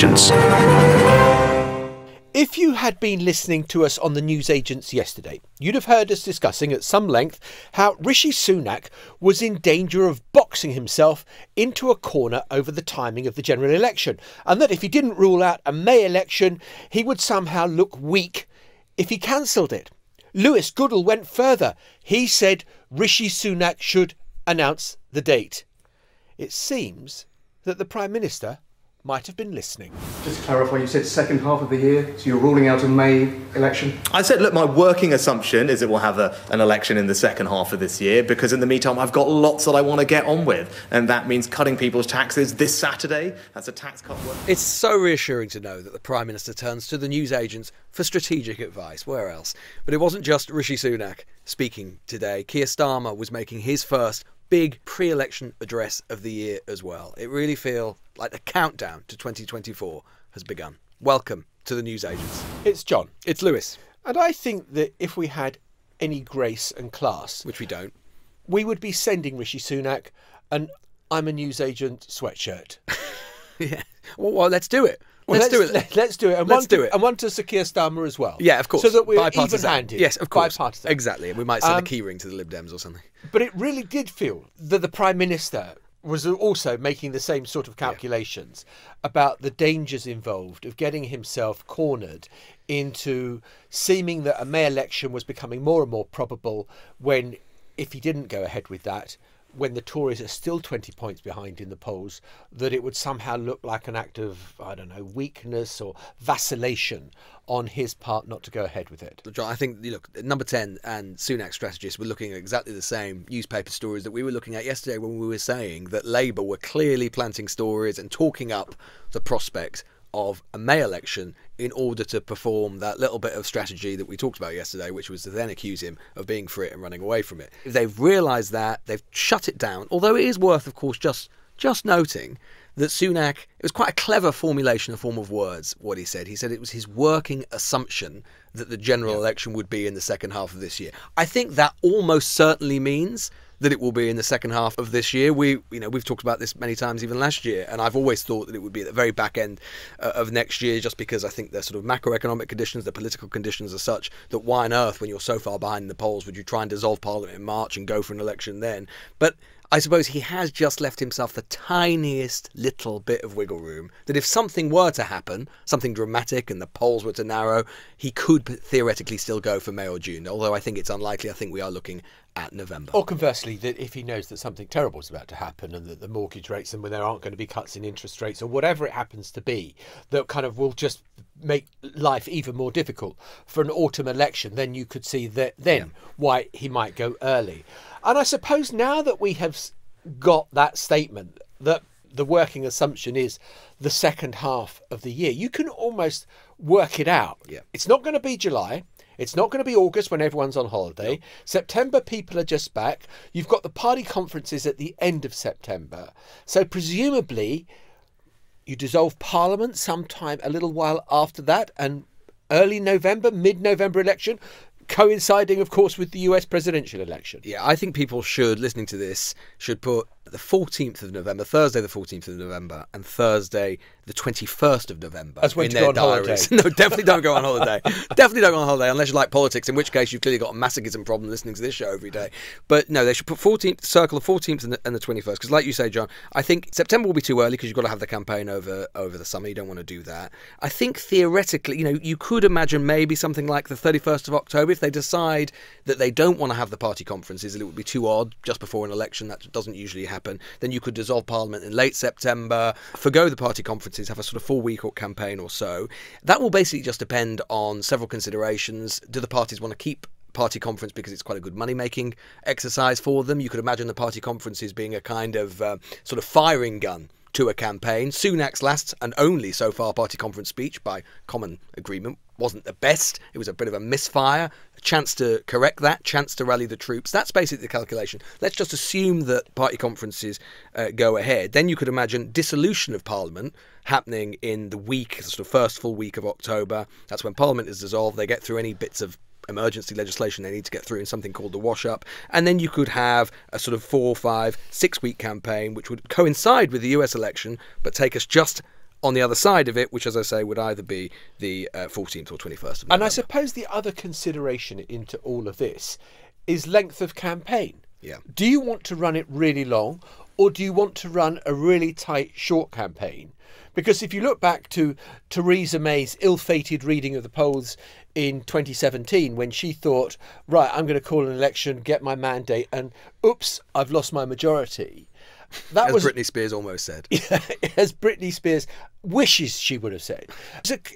Agents. If you had been listening to us on the News Agents yesterday, you'd have heard us discussing at some length how Rishi Sunak was in danger of boxing himself into a corner over the timing of the general election, and that if he didn't rule out a May election, he would somehow look weak if he cancelled it. Lewis Goodall went further. He said Rishi Sunak should announce the date. It seems that the Prime Minister might have been listening. Just to clarify, you said second half of the year, so you're ruling out a May election? I said, look, my working assumption is that we'll have an election in the second half of this year, because in the meantime, I've got lots that I want to get on with. And that means cutting people's taxes this Saturday. That's a tax cut. It's so reassuring to know that the Prime Minister turns to the news agents for strategic advice. Where else? But it wasn't just Rishi Sunak speaking today. Keir Starmer was making his first big pre-election address of the year as well. It really feels like the countdown to 2024 has begun. Welcome to the News Agents. It's John. It's Lewis. And I think that if we had any grace and class, which we don't, we would be sending Rishi Sunak an I'm a news agent sweatshirt. Yeah. Well, let's do it. Let's do it. Let's do it. And let's do it. And one to Sir Keir Starmer as well. Yeah, of course. So that we're even-handed. Yes, of course. Bipartisan. Exactly. We might send a key ring to the Lib Dems or something. But it really did feel that the Prime Minister was also making the same sort of calculations about the dangers involved of getting himself cornered into seeming that a May election was becoming more and more probable when, if he didn't go ahead with that, when the Tories are still 20 points behind in the polls, that it would somehow look like an act of, I don't know, weakness or vacillation on his part not to go ahead with it. John, I think, look, Number 10 and Sunak strategists were looking at exactly the same newspaper stories that we were looking at yesterday when we were saying that Labour were clearly planting stories and talking up the prospect of a May election in order to perform that little bit of strategy that we talked about yesterday, which was to then accuse him of being for it and running away from it. They've realised that, they've shut it down, although it is worth, of course, just noting that Sunak, it was quite a clever formulation, a form of words, what he said. He said it was his working assumption that the general election would be in the second half of this year. I think that almost certainly means that it will be in the second half of this year. We've talked about this many times even last year, and I've always thought that it would be at the very back end of next year, just because I think the sort of macroeconomic conditions, the political conditions are such that why on earth, when you're so far behind in the polls, would you try and dissolve Parliament in March and go for an election then? But I suppose he has just left himself the tiniest little bit of wiggle room that if something were to happen, something dramatic and the polls were to narrow, he could theoretically still go for May or June, although I think it's unlikely. I think we are looking at November. Or conversely, that if he knows that something terrible is about to happen and that the mortgage rates and when there aren't going to be cuts in interest rates or whatever it happens to be, that kind of will just make life even more difficult for an autumn election, then you could see that why he might go early. And I suppose now that we have got that statement that the working assumption is the second half of the year, you can almost work it out. Yeah. It's not going to be July. It's not going to be August when everyone's on holiday. No. September, people are just back. You've got the party conferences at the end of September. So presumably you dissolve Parliament sometime a little while after that, and early November, mid-November election, coinciding, of course, with the US presidential election. Yeah, I think people should, listening to this, should put the 14th of November, Thursday the 14th of November, and Thursday the 21st of November as when in their diaries. No, definitely don't go on holiday. Definitely don't go on holiday unless you like politics, in which case you've clearly got a masochism problem listening to this show every day. But no, they should put 14th, circle the 14th and the 21st, because like you say, John, I think September will be too early because you've got to have the campaign over the summer. You don't want to do that. I think theoretically, you could imagine maybe something like the 31st of October if they decide that they don't want to have the party conferences and it would be too odd just before an election. That doesn't usually happen. Then you could dissolve Parliament in late September, forgo the party conferences, have a sort of 4-week campaign or so. That will basically just depend on several considerations. Do the parties want to keep party conference because it's quite a good money-making exercise for them? You could imagine the party conferences being a kind of sort of firing gun to a campaign. Sunak's last and only so far party conference speech, by common agreement, wasn't the best. It was a bit of a misfire. A chance to correct that, chance to rally the troops. That's basically the calculation. Let's just assume that party conferences go ahead. Then you could imagine dissolution of Parliament happening in the week, the sort of first full week of October. That's when Parliament is dissolved. They get through any bits of emergency legislation they need to get through in something called the wash-up. And then you could have a sort of 4, 5, 6 week campaign which would coincide with the US election but take us just on the other side of it, which, as I say, would either be the 14th or 21st of November. And I suppose the other consideration into all of this is length of campaign. Yeah. Do you want to run it really long, or do you want to run a really tight, short campaign? Because if you look back to Theresa May's ill-fated reading of the polls in 2017, when she thought, right, I'm going to call an election, get my mandate, and oops, I've lost my majority. That as was Britney Spears almost said. Yeah, as Britney Spears wishes she would have said.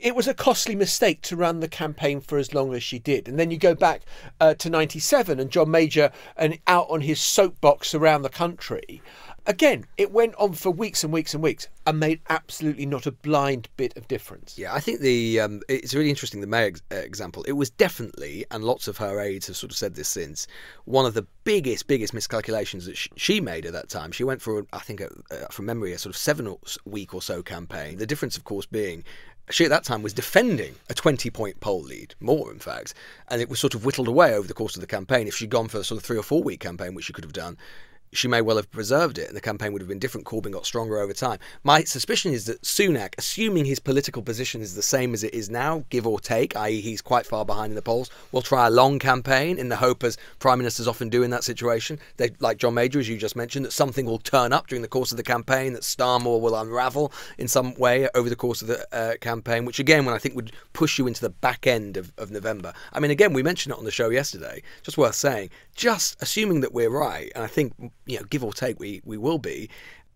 It was a costly mistake to run the campaign for as long as she did. And then you go back to 97 and John Major and out on his soapbox around the country. Again, it went on for weeks and weeks and weeks and made absolutely not a blind bit of difference. Yeah, I think it's really interesting, the May example. It was definitely, and lots of her aides have sort of said this since, one of the biggest miscalculations that she made at that time. She went for, I think, from memory, a sort of 7-week or so campaign. The difference, of course, being she at that time was defending a 20-point poll lead, more in fact, and it was sort of whittled away over the course of the campaign. If she'd gone for a sort of 3 or 4 week campaign, which she could have done, she may well have preserved it and the campaign would have been different. Corbyn got stronger over time. My suspicion is that Sunak, assuming his political position is the same as it is now, give or take, i.e. he's quite far behind in the polls, will try a long campaign in the hope, as prime ministers often do in that situation, they, like John Major, as you just mentioned, that something will turn up during the course of the campaign, that Starmer will unravel in some way over the course of the campaign, which again, when I think would push you into the back end of November. I mean, again, we mentioned it on the show yesterday, just worth saying, just assuming that we're right, and I think, give or take, we will be,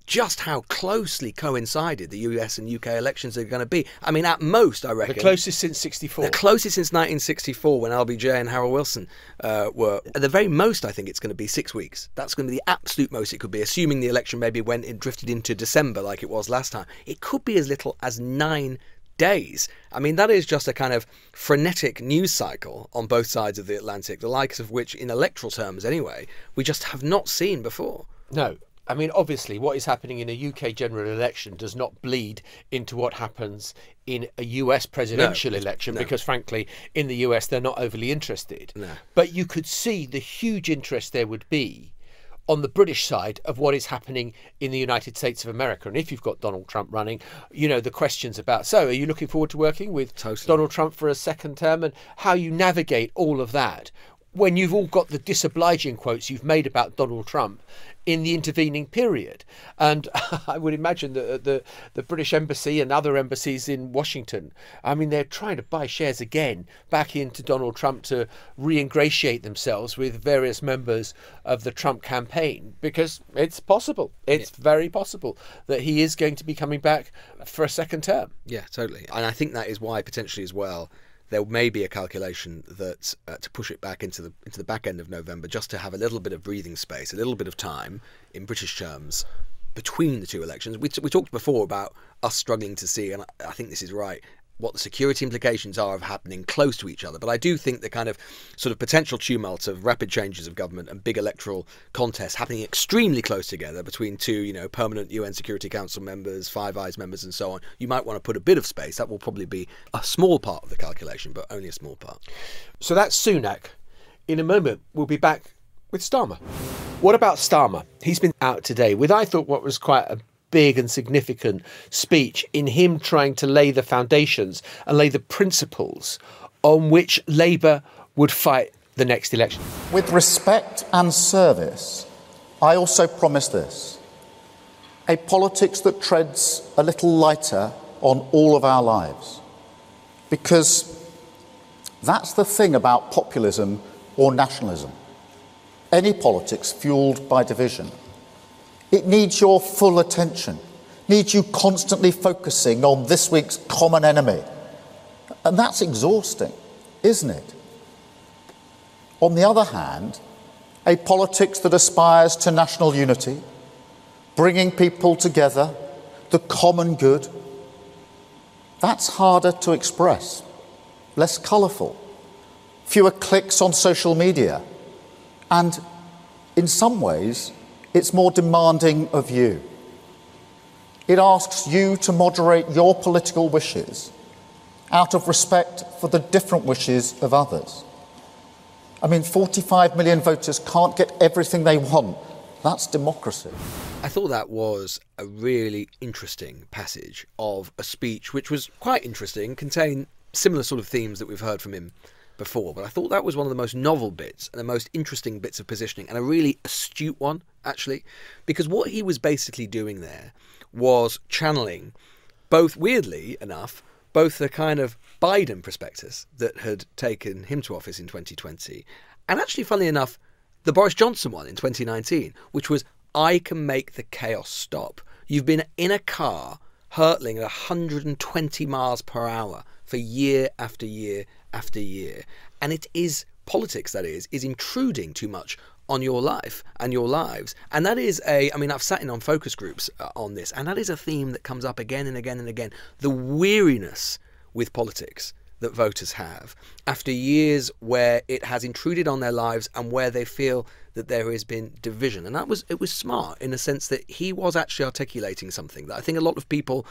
just how closely coincided the US and UK elections are going to be. I mean, at most, I reckon... The closest since 64. The closest since 1964, when LBJ and Harold Wilson were... At the very most, I think it's going to be 6 weeks. That's going to be the absolute most it could be, assuming the election maybe drifted into December like it was last time. It could be as little as 9 days. I mean, that is just a kind of frenetic news cycle on both sides of the Atlantic, the likes of which, in electoral terms anyway, we just have not seen before. No. I mean, obviously, what is happening in a UK general election does not bleed into what happens in a US presidential election, because, frankly, in the US, they're not overly interested. No. But you could see the huge interest there would be on the British side of what is happening in the United States of America. And if you've got Donald Trump running, the questions about, so are you looking forward to working with Donald Trump for a second term, and how you navigate all of that when you've all got the disobliging quotes you've made about Donald Trump in the intervening period. And I would imagine that the British Embassy and other embassies in Washington, I mean, they're trying to buy shares again back into Donald Trump to re-ingratiate themselves with various members of the Trump campaign, because it's possible. It's very possible that he is going to be coming back for a second term. Yeah, totally. And I think that is why, potentially as well, there may be a calculation that to push it back into the back end of November, just to have a little bit of breathing space, a little bit of time in British terms between the two elections. We talked before about us struggling to see, and I think this is right, what the security implications are of happening close to each other. But I do think the kind of sort of potential tumult of rapid changes of government and big electoral contests happening extremely close together between two, permanent UN Security Council members, Five Eyes members and so on, you might want to put a bit of space. That will probably be a small part of the calculation, but only a small part. So that's Sunak. In a moment, we'll be back with Starmer. What about Starmer? He's been out today with, I thought, what was quite a big and significant speech in him trying to lay the foundations and lay the principles on which Labour would fight the next election. With respect and service, I also promise this: a politics that treads a little lighter on all of our lives. Because that's the thing about populism or nationalism. Any politics fuelled by division, it needs your full attention, needs you constantly focusing on this week's common enemy. And that's exhausting, isn't it? On the other hand, a politics that aspires to national unity, bringing people together, the common good, that's harder to express, less colourful, fewer clicks on social media, and in some ways, it's more demanding of you. It asks you to moderate your political wishes out of respect for the different wishes of others. I mean, 45 million voters can't get everything they want. That's democracy. I thought that was a really interesting passage of a speech which was quite interesting, contained similar sort of themes that we've heard from him before, but I thought that was one of the most novel bits and the most interesting bits of positioning, and a really astute one, actually, because what he was basically doing there was channeling both, weirdly enough, both the kind of Biden prospectus that had taken him to office in 2020, and actually, funnily enough, the Boris Johnson one in 2019, which was, I can make the chaos stop. You've been in a car hurtling at 120 miles per hour for year after year after year. And it is politics, that is intruding too much on your life and your lives. And that is I've sat in on focus groups on this, and that is a theme that comes up again and again and again. The weariness with politics that voters have after years where it has intruded on their lives and where they feel that there has been division. And it was smart in the sense that he was actually articulating something that I think a lot of people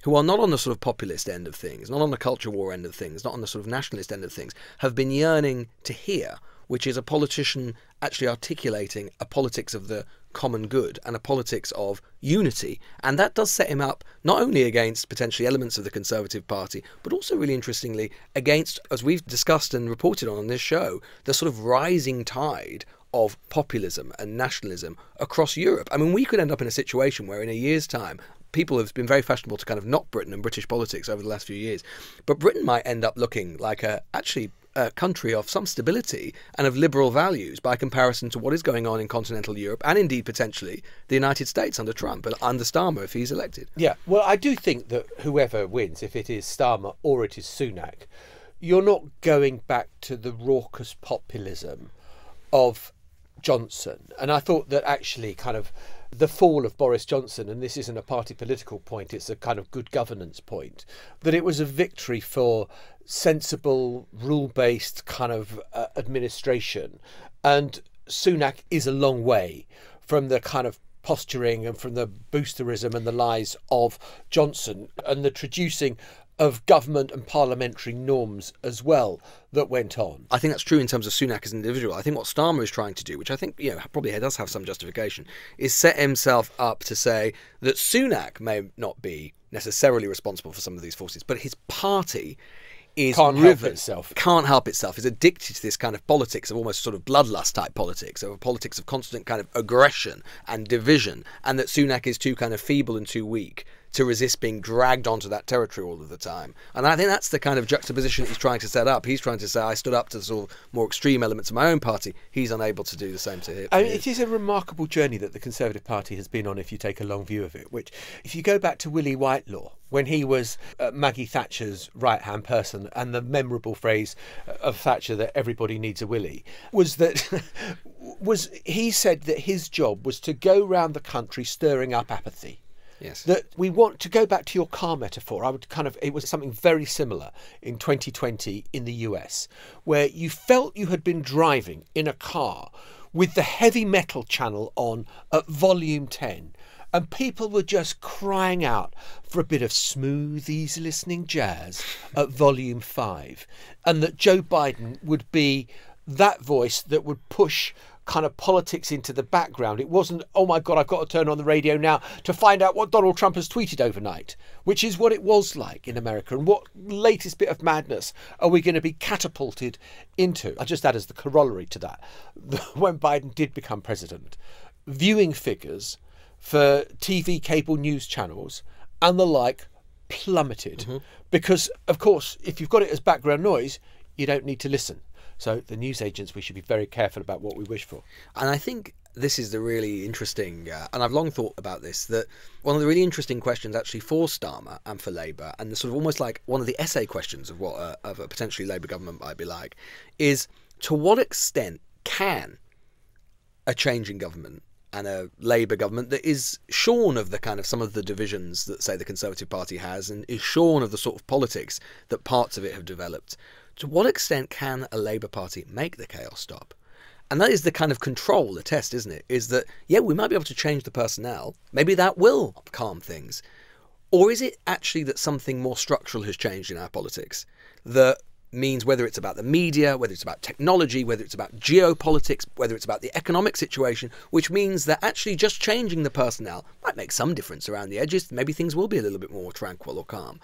who are not on the sort of populist end of things, not on the culture war end of things, not on the sort of nationalist end of things, have been yearning to hear, which is a politician actually articulating a politics of the common good and a politics of unity. And that does set him up not only against potentially elements of the Conservative Party, but also really interestingly against, as we've discussed and reported on this show, the sort of rising tide of populism and nationalism across Europe. I mean, we could end up in a situation where in a year's time, people have been very fashionable to kind of knock Britain and British politics over the last few years, but Britain might end up looking like a country of some stability and of liberal values by comparison to what is going on in continental Europe and indeed potentially the United States under Trump and under Starmer if he's elected. Yeah, well, I do think that whoever wins, if it is Starmer or it is Sunak, you're not going back to the raucous populism of Johnson. And I thought that actually kind of the fall of Boris Johnson, and this isn't a party political point, it's a kind of good governance point, that it was a victory for sensible, rule-based kind of administration. And Sunak is a long way from the kind of posturing and from the boosterism and the lies of Johnson and the traducing of government and parliamentary norms as well that went on. I think that's true in terms of Sunak as an individual. I think what Starmer is trying to do, which I think probably does have some justification, is set himself up to say that Sunak may not be necessarily responsible for some of these forces, but his party is can't help itself, is addicted to this kind of politics of almost sort of bloodlust type politics, of a politics of constant kind of aggression and division, and that Sunak is too kind of feeble and too weak to resist being dragged onto that territory all of the time. And I think that's the kind of juxtaposition he's trying to set up. He's trying to say, I stood up to the sort of more extreme elements of my own party. He's unable to do the same to him. I mean, it is a remarkable journey that the Conservative Party has been on if you take a long view of it, which, if you go back to Willie Whitelaw, when he was Maggie Thatcher's right-hand person, and the memorable phrase of Thatcher that everybody needs a Willie, was that he said that his job was to go round the country stirring up apathy. Yes. That we want to go back to your car metaphor. It was something very similar in 2020 in the US, where you felt you had been driving in a car with the heavy metal channel on at volume 10, and people were just crying out for a bit of smooth, easy listening jazz at volume 5, and that Joe Biden would be that voice that would push kind of politics into the background. It wasn't, oh my God, I've got to turn on the radio now to find out what Donald Trump has tweeted overnight, which is what it was like in America. And what latest bit of madness are we going to be catapulted into? I just add as the corollary to that, when Biden did become president, viewing figures for TV cable news channels and the like plummeted. Mm-hmm. Because, of course, if you've got it as background noise, you don't need to listen. So the newsagents, we should be very careful about what we wish for. And I think this is the really interesting, and I've long thought about this, that one of the really interesting questions actually for Starmer and for Labour, and the sort of almost like one of the essay questions of what of a potentially Labour government might be like, is to what extent can a change in government and a Labour government that is shorn of the kind of some of the divisions that, say, the Conservative Party has, and is shorn of the sort of politics that parts of it have developed, to what extent can a Labour Party make the chaos stop? And that is the kind of control, the test, isn't it? Is that, yeah, we might be able to change the personnel. Maybe that will calm things. Or is it actually that something more structural has changed in our politics? That means whether it's about the media, whether it's about technology, whether it's about geopolitics, whether it's about the economic situation, which means that actually just changing the personnel might make some difference around the edges. Maybe things will be a little bit more tranquil or calm.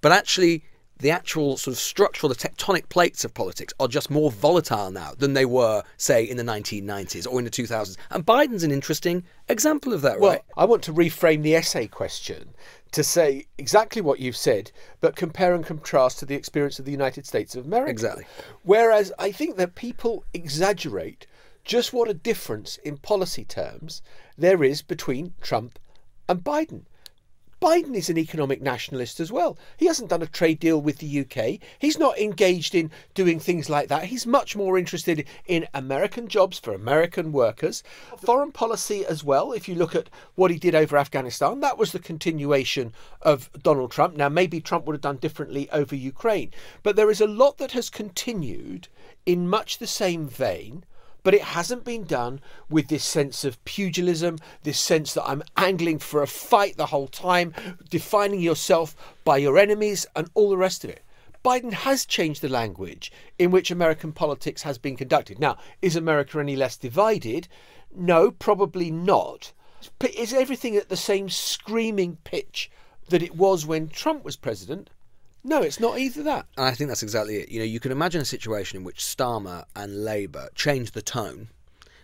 But actually, the actual sort of structural, the tectonic plates of politics are just more volatile now than they were, say, in the 1990s or in the 2000s. And Biden's an interesting example of that, Well, right? I want to reframe the essay question to say exactly what you've said, but compare and contrast to the experience of the United States of America. Exactly. Whereas I think that people exaggerate just what a difference in policy terms there is between Trump and Biden. Biden is an economic nationalist as well. He hasn't done a trade deal with the UK. He's not engaged in doing things like that. He's much more interested in American jobs for American workers. Foreign policy as well, if you look at what he did over Afghanistan, that was the continuation of Donald Trump. Now, maybe Trump would have done differently over Ukraine. But there is a lot that has continued in much the same vein. But it hasn't been done with this sense of pugilism, this sense that I'm angling for a fight the whole time, defining yourself by your enemies and all the rest of it. Biden has changed the language in which American politics has been conducted. Now, is America any less divided? No, probably not. But is everything at the same screaming pitch that it was when Trump was president? No, it's not either that. And I think that's exactly it. You know, you can imagine a situation in which Starmer and Labour change the tone,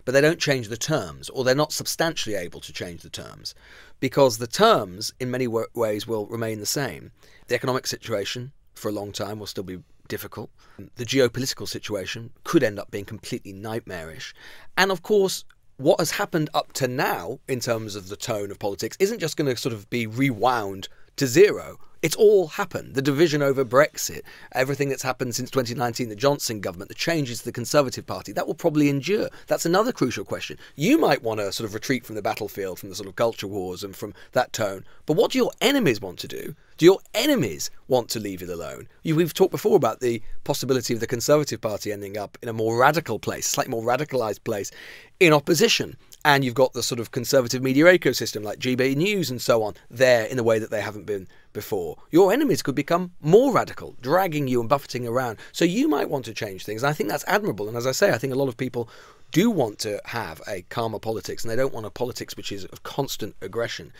but they don't change the terms, or they're not substantially able to change the terms, because the terms, in many ways, will remain the same. The economic situation, for a long time, will still be difficult. The geopolitical situation could end up being completely nightmarish. And, of course, what has happened up to now, in terms of the tone of politics, isn't just going to sort of be rewound to zero. It's all happened. The division over Brexit, everything that's happened since 2019, the Johnson government, the changes to the Conservative Party, that will probably endure. That's another crucial question. You might want to sort of retreat from the battlefield, from the sort of culture wars and from that tone. But what do your enemies want to do? Do your enemies want to leave it alone? We've talked before about the possibility of the Conservative Party ending up in a more radical place, slightly more radicalised place in opposition. And you've got the sort of conservative media ecosystem like GB News and so on there in the way that they haven't been before. Your enemies could become more radical, dragging you and buffeting around. So you might want to change things. And I think that's admirable. And as I say, I think a lot of people do want to have a calmer politics, and they don't want a politics which is of constant aggression.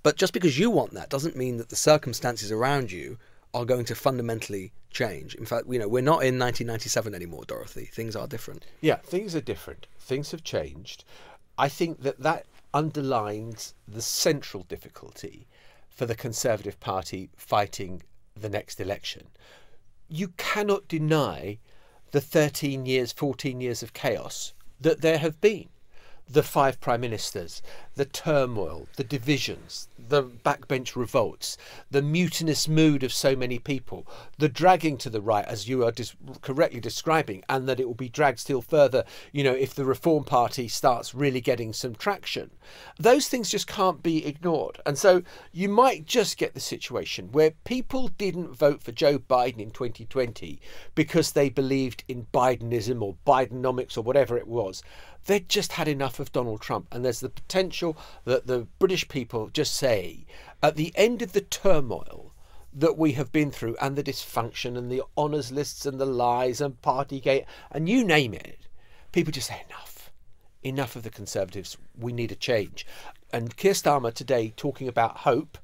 But just because you want that doesn't mean that the circumstances around you are going to fundamentally change. In fact, you know, we're not in 1997 anymore, Dorothy. Things are different. Yeah, things are different. Things have changed. I think that underlines the central difficulty for the Conservative Party fighting the next election. You cannot deny the 13 years, 14 years of chaos that there have been. The 5 prime ministers, the turmoil, the divisions, the backbench revolts, the mutinous mood of so many people, the dragging to the right, as you are correctly describing, and that it will be dragged still further, you know, if the Reform Party starts really getting some traction. Those things just can't be ignored. And so you might just get the situation where people didn't vote for Joe Biden in 2020 because they believed in Bidenism or Bidenomics or whatever it was. They'd just had enough of Donald Trump. And there's the potential that the British people just say, at the end of the turmoil that we have been through and the dysfunction and the honours lists and the lies and Partygate and you name it, people just say enough of the Conservatives. We need a change. And Keir Starmer today talking about hope,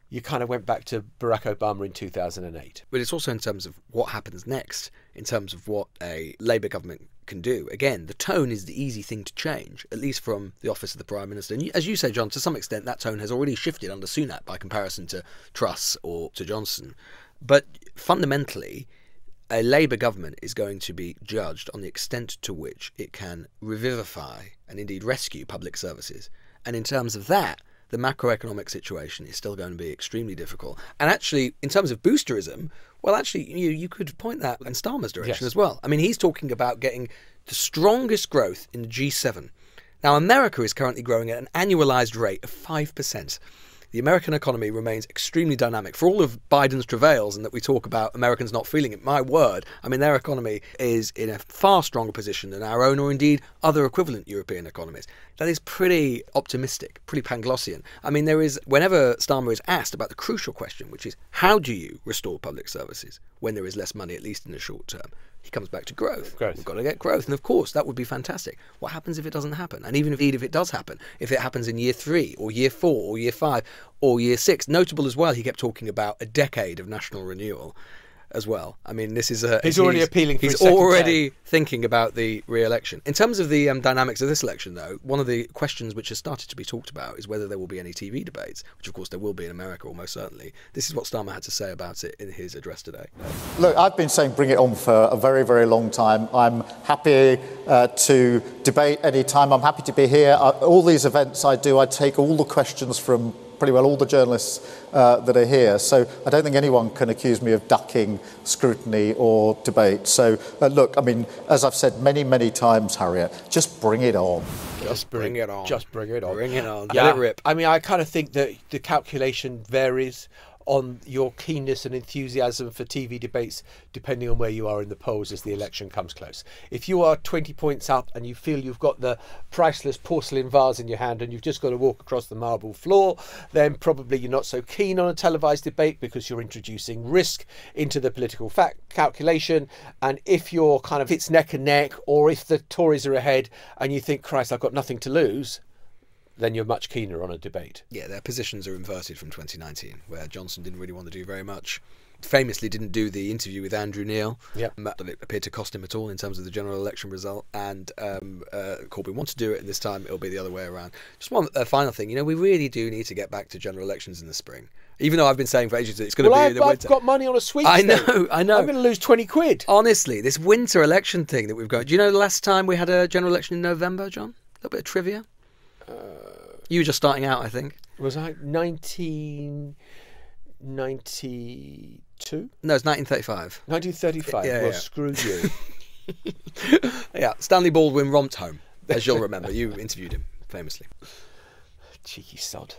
you kind of went back to Barack Obama in 2008. But it's also in terms of what happens next, in terms of what a Labour government can do. Again, the tone is the easy thing to change, at least from the office of the Prime Minister. And as you say, John, to some extent that tone has already shifted under Sunak by comparison to Truss or to Johnson. But fundamentally, a Labour government is going to be judged on the extent to which it can revivify and indeed rescue public services. And in terms of that, the macroeconomic situation is still going to be extremely difficult. And actually, in terms of boosterism, well, actually, you could point that in Starmer's direction as well. I mean, he's talking about getting the strongest growth in the G7. Now, America is currently growing at an annualized rate of 5%. the American economy remains extremely dynamic. For all of Biden's travails and that we talk about Americans not feeling it, my word, I mean, their economy is in a far stronger position than our own or indeed other equivalent European economies. That is pretty optimistic, pretty Panglossian. I mean, whenever Starmer is asked about the crucial question, which is how do you restore public services when there is less money, at least in the short term? He comes back to growth. We've got to get growth. And of course, that would be fantastic. What happens if it doesn't happen? And even if it does happen, if it happens in year 3 or year 4 or year 5 or year 6, notable as well, he kept talking about a decade of national renewal as well. I mean, this is he's already appealing for he's already thinking about the re-election. In terms of the dynamics of this election, though, one of the questions which has started to be talked about is whether there will be any TV debates, which of course there will be in America almost certainly. This is what Starmer had to say about it in his address today. Look, I've been saying bring it on for a very, very long time. I'm happy to debate any time. I'm happy to be here. All these events I do, I take all the questions from pretty well all the journalists that are here. So I don't think anyone can accuse me of ducking scrutiny or debate. So look, I mean, as I've said many, many times, Harriet, just bring it on. Just bring it on. Just bring it on. Bring it on. Yeah. Let it rip. I mean, I kind of think that the calculation varies on your keenness and enthusiasm for TV debates, depending on where you are in the polls as the election comes close. If you are 20 points up and you feel you've got the priceless porcelain vase in your hand and you've just got to walk across the marble floor, then probably you're not so keen on a televised debate because you're introducing risk into the political calculation. And if you're kind of it's neck and neck, or if the Tories are ahead and you think, Christ, I've got nothing to lose, then you're much keener on a debate. Yeah, their positions are inverted from 2019, where Johnson didn't really want to do very much. Famously didn't do the interview with Andrew Neil. Yep. That it appeared to cost him at all in terms of the general election result. And Corbyn wants to do it, and this time it'll be the other way around. Just one final thing. You know, we really do need to get back to general elections in the spring. Even though I've been saying for ages that it's going to be the winter. I've got money on a sweep. I know. I'm going to lose 20 quid. Honestly, this winter election thing that we've got. Do you know the last time we had a general election in November, John? A little bit of trivia. You were just starting out, I think. Was I 1992? No, it's 1935. 1935. Yeah, well, yeah. Screw you. Yeah, Stanley Baldwin romped home, as you'll remember. You interviewed him famously. Cheeky sod.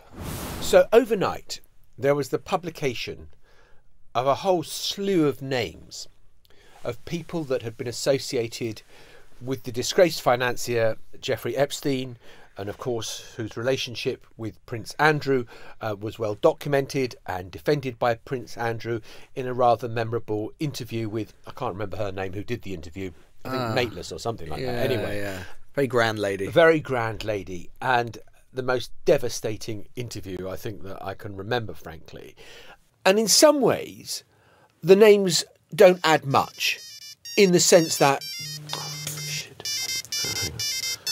So overnight, there was the publication of a whole slew of names of people that had been associated with the disgraced financier Jeffrey Epstein, and of course whose relationship with Prince Andrew was well documented and defended by Prince Andrew in a rather memorable interview with, I can't remember her name who did the interview, I think Maitlis or something like that. Anyway, yeah. Very grand lady. Very grand lady, and the most devastating interview I think that I can remember, frankly. And in some ways, the names don't add much, in the sense that...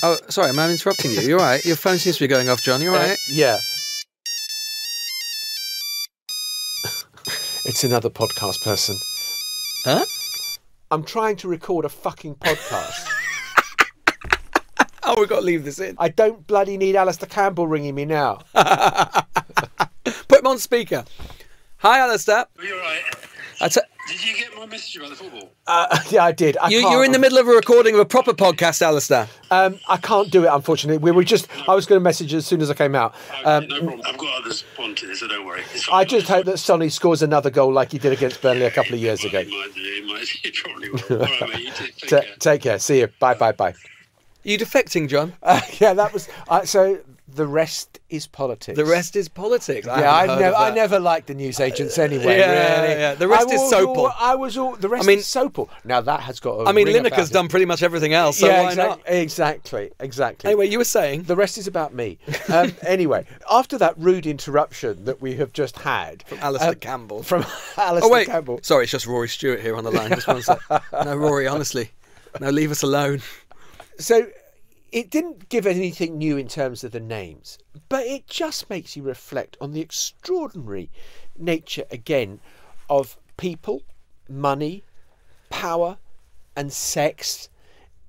Oh, sorry, am I interrupting you? You're right. Your phone seems to be going off, John. You're right. Yeah. It's another podcast person. Huh? I'm trying to record a fucking podcast. Oh, we've got to leave this in. I don't bloody need Alistair Campbell ringing me now. Put him on speaker. Hi, Alistair. Are you all right? Did you get my message about the football? Yeah, I did. You're in the middle of a recording of a proper podcast, Alistair. I can't do it, unfortunately. I was going to message as soon as I came out. Okay, no problem. I've got others wanting this, so don't worry. I just hope that Sonny scores another goal like he did against Burnley a couple of years ago. He probably will. All right, mate, you take care. Take care. See you. Bye. Are you defecting, John? Yeah, that was... so the rest is politics. The rest is politics. I never liked the newsagents anyway, really. Yeah. The rest is Sopel. The rest is Sopel. Now that has got a Lineker's done pretty much everything else, so why not? Exactly. Anyway, you were saying? The rest is about me. Anyway, after that rude interruption that we have just had... From Alistair Campbell. Campbell. Sorry, it's just Rory Stewart here on the line. Just one sec. No, Rory, honestly. No, leave us alone. So... it didn't give anything new in terms of the names, but it just makes you reflect on the extraordinary nature, again, of people, money, power and sex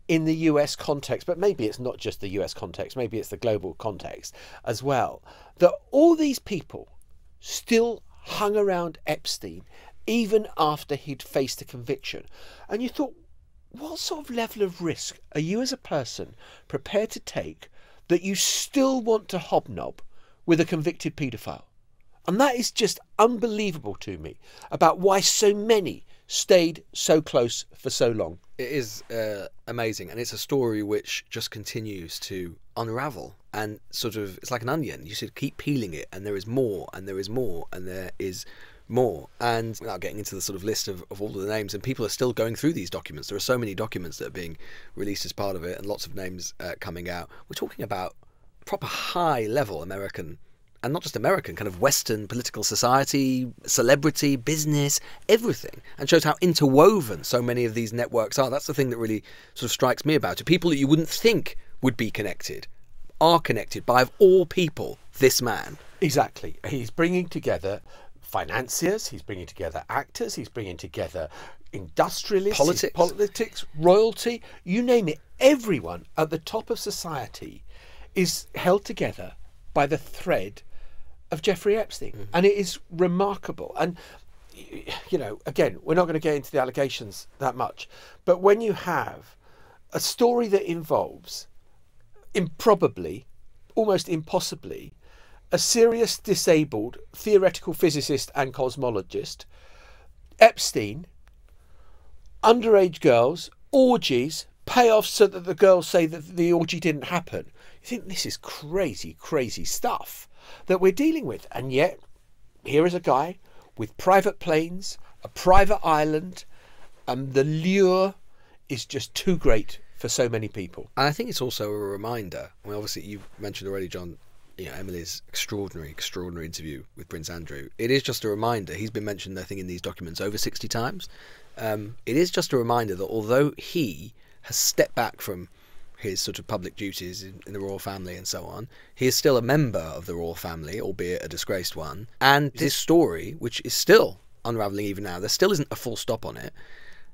in the US context. But maybe it's not just the US context, maybe it's the global context as well. That all these people still hung around Epstein even after he'd faced a conviction. And you thought, what sort of level of risk are you as a person prepared to take that you still want to hobnob with a convicted paedophile? And that is just unbelievable to me about why so many stayed so close for so long. It is amazing, and it's a story which just continues to unravel, and sort of, it's like an onion. You should keep peeling it, and there is more, and there is more, and there is more. And without getting into the sort of list of all of the names, and people are still going through these documents. There are so many documents that are being released as part of it, and lots of names coming out. We're talking about proper high-level American, and not just American, kind of Western political society, celebrity, business, everything, and shows how interwoven so many of these networks are. That's the thing that really sort of strikes me about it. People that you wouldn't think would be connected are connected by, of all people, this man. Exactly. He's bringing together financiers, he's bringing together actors, he's bringing together industrialists, politics, royalty, you name it. Everyone at the top of society is held together by the thread of Jeffrey Epstein. Mm-hmm. And it is remarkable. And, you know, again, we're not going to get into the allegations that much, but when you have a story that involves improbably, almost impossibly, a serious disabled theoretical physicist and cosmologist, Epstein, underage girls, orgies, payoffs so that the girls say that the orgy didn't happen. You think this is crazy, crazy stuff that we're dealing with. And yet, here is a guy with private planes, a private island, and the lure is just too great for so many people. And I think it's also a reminder, I mean, obviously you mentioned already, John, you know, Emily's extraordinary interview with Prince Andrew. It is just a reminder, he's been mentioned, I think, in these documents over 60 times. It is just a reminder that although he has stepped back from his sort of public duties in the royal family and so on, he is still a member of the royal family, albeit a disgraced one. And this story, which is still unravelling even now, there still isn't a full stop on it,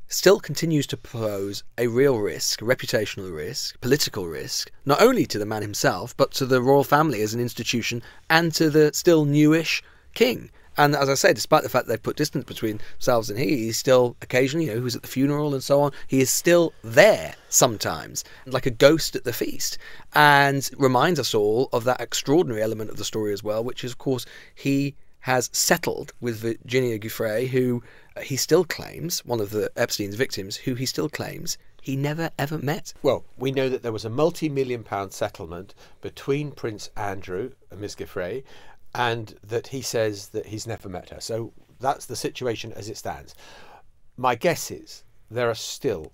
still continues to pose a real risk, a reputational risk, political risk, not only to the man himself, but to the royal family as an institution and to the still newish king. And as I say, despite the fact they've put distance between themselves and he's still occasionally, you know, who's at the funeral and so on, he is still there sometimes, like a ghost at the feast, and reminds us all of that extraordinary element of the story as well, which is, of course, he has settled with Virginia Giuffre, who he still claims, one of the Epstein's victims, who he still claims he never ever met. Well, we know that there was a multi-million-pound settlement between Prince Andrew and Ms. Giuffre, and that he says that he's never met her. So that's the situation as it stands. My guess is there are still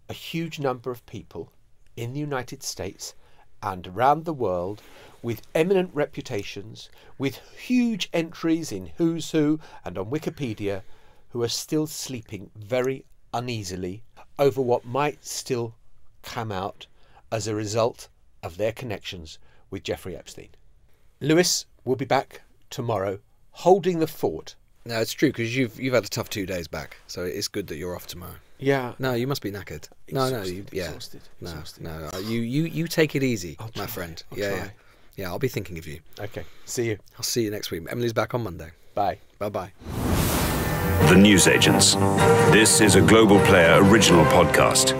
a huge number of people in the United States and around the world with eminent reputations, with huge entries in Who's Who and on Wikipedia, who are still sleeping very uneasily over what might still come out as a result of their connections with Jeffrey Epstein. Lewis will be back tomorrow, holding the fort. No, it's true, because you've had a tough 2 days back, so it's good that you're off tomorrow. Yeah. No, you must be knackered. Exhausted, yeah. Exhausted. No. You take it easy, my friend. I'll try. Yeah, I'll be thinking of you. Okay. See you. I'll see you next week. Emily's back on Monday. Bye. Bye-bye. The Newsagents. This is a Global Player original podcast.